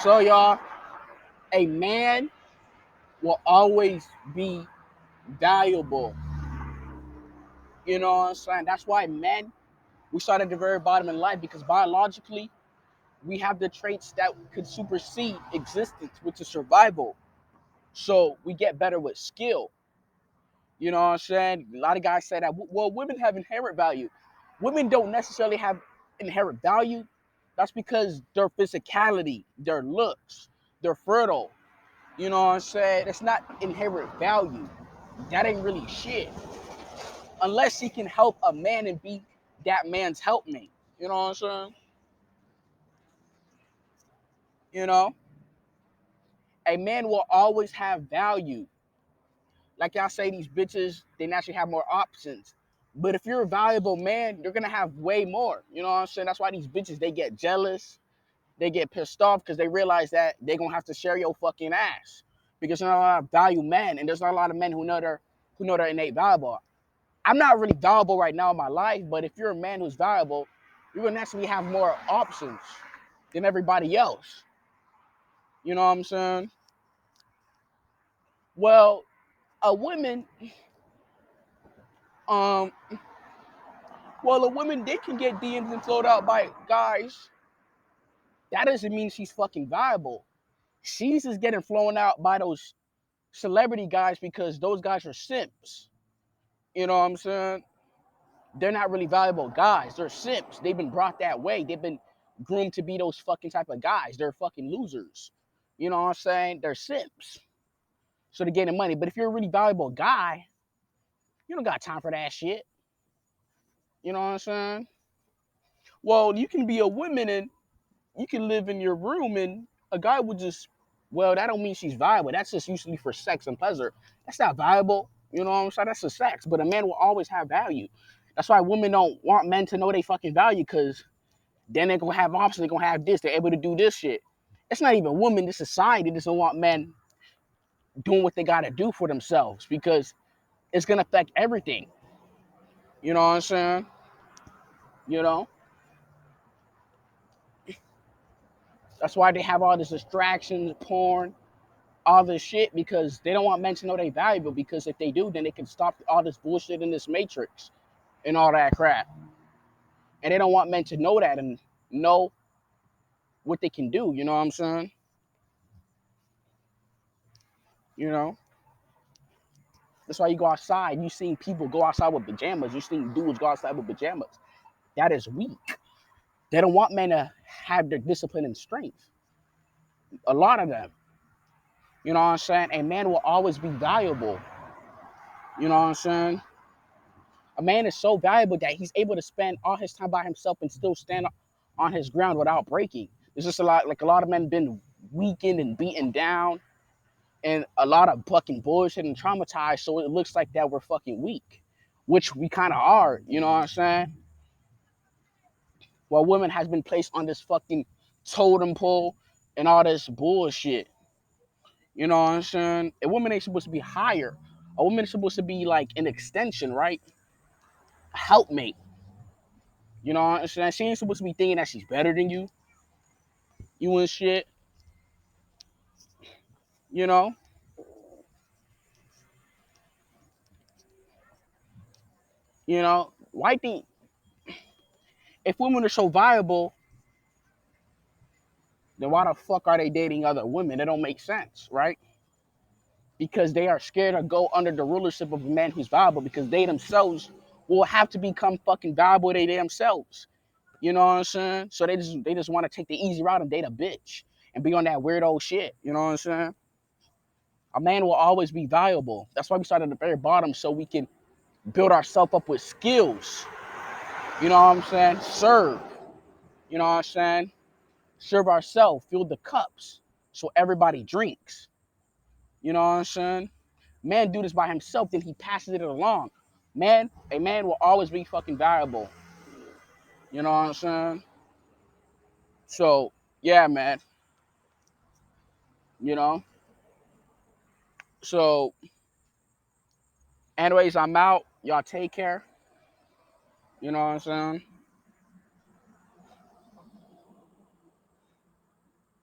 So y'all, a man will always be valuable. You know what I'm saying? That's why men, we start at the very bottom in life because biologically, we have the traits that could supersede existence, which is survival. So we get better with skill. You know what I'm saying? A lot of guys say that, well, women have inherent value. Women don't necessarily have inherent value. That's because their physicality, their looks, they're fertile. You know what I'm saying? It's not inherent value. That ain't really shit. Unless she can help a man and be that man's helpmate. You know what I'm saying? You know? A man will always have value. Like y'all say, these bitches, they naturally have more options. But if you're a valuable man, you're gonna have way more. You know what I'm saying? That's why these bitches, they get jealous, they get pissed off because they realize that they're gonna have to share your fucking ass. Because there's not a lot of value men, and there's not a lot of men who know they're innate valuable. I'm not really valuable right now in my life, but if you're a man who's valuable, you're gonna naturally have more options than everybody else. You know what I'm saying? Well, a woman, um, a woman, they can get DMs and float out by guys. That doesn't mean she's fucking viable. She's just getting flown out by those celebrity guys because those guys are simps. You know what I'm saying? They're not really valuable guys. They're simps. They've been brought that way. They've been groomed to be those fucking type of guys. They're fucking losers. You know what I'm saying? They're simps. So they're getting money. But if you're a really valuable guy, you don't got time for that shit. You know what I'm saying? Well, you can be a woman and you can live in your room and a guy would just, well, that don't mean she's viable. That's just usually for sex and pleasure. That's not viable. You know what I'm saying? That's just sex. But a man will always have value. That's why women don't want men to know they fucking value because then they're gonna have options. They're gonna have this. They're able to do this shit. It's not even women. This society doesn't want men doing what they gotta do for themselves because it's gonna affect everything. You know what I'm saying? You know? That's why they have all this distractions, porn, all this shit because they don't want men to know they valuable because if they do, then they can stop all this bullshit in this matrix and all that crap. And they don't want men to know that and know what they can do. You know what I'm saying? You know? That's why you go outside. You seen people go outside with pajamas. You seen dudes go outside with pajamas. That is weak. They don't want men to have their discipline and strength. A lot of them. You know what I'm saying? A man will always be valuable. You know what I'm saying? A man is so valuable that he's able to spend all his time by himself and still stand on his ground without breaking. There's just a lot of men been weakened and beaten down and a lot of fucking bullshit and traumatized. So it looks like that we're fucking weak, which we kind of are. You know what I'm saying? While women has been placed on this fucking totem pole and all this bullshit. You know what I'm saying? A woman ain't supposed to be higher. A woman is supposed to be like an extension, right? A helpmate. You know what I'm saying? She ain't supposed to be thinking that she's better than you. You and shit. You know? You know? Why think if women are so viable, then why the fuck are they dating other women? It don't make sense, right? Because they are scared to go under the rulership of a man who's viable because they themselves will have to become fucking viable they themselves. You know what I'm saying? So they just want to take the easy route and date a bitch and be on that weird old shit. You know what I'm saying? A man will always be valuable. That's why we start at the very bottom so we can build ourselves up with skills. You know what I'm saying? Serve. You know what I'm saying? Serve ourselves, fill the cups so everybody drinks. You know what I'm saying? Man do this by himself, then he passes it along. Man, a man will always be fucking valuable. You know what I'm saying? So, yeah, man. You know? So, anyways, I'm out. Y'all take care. You know what I'm saying?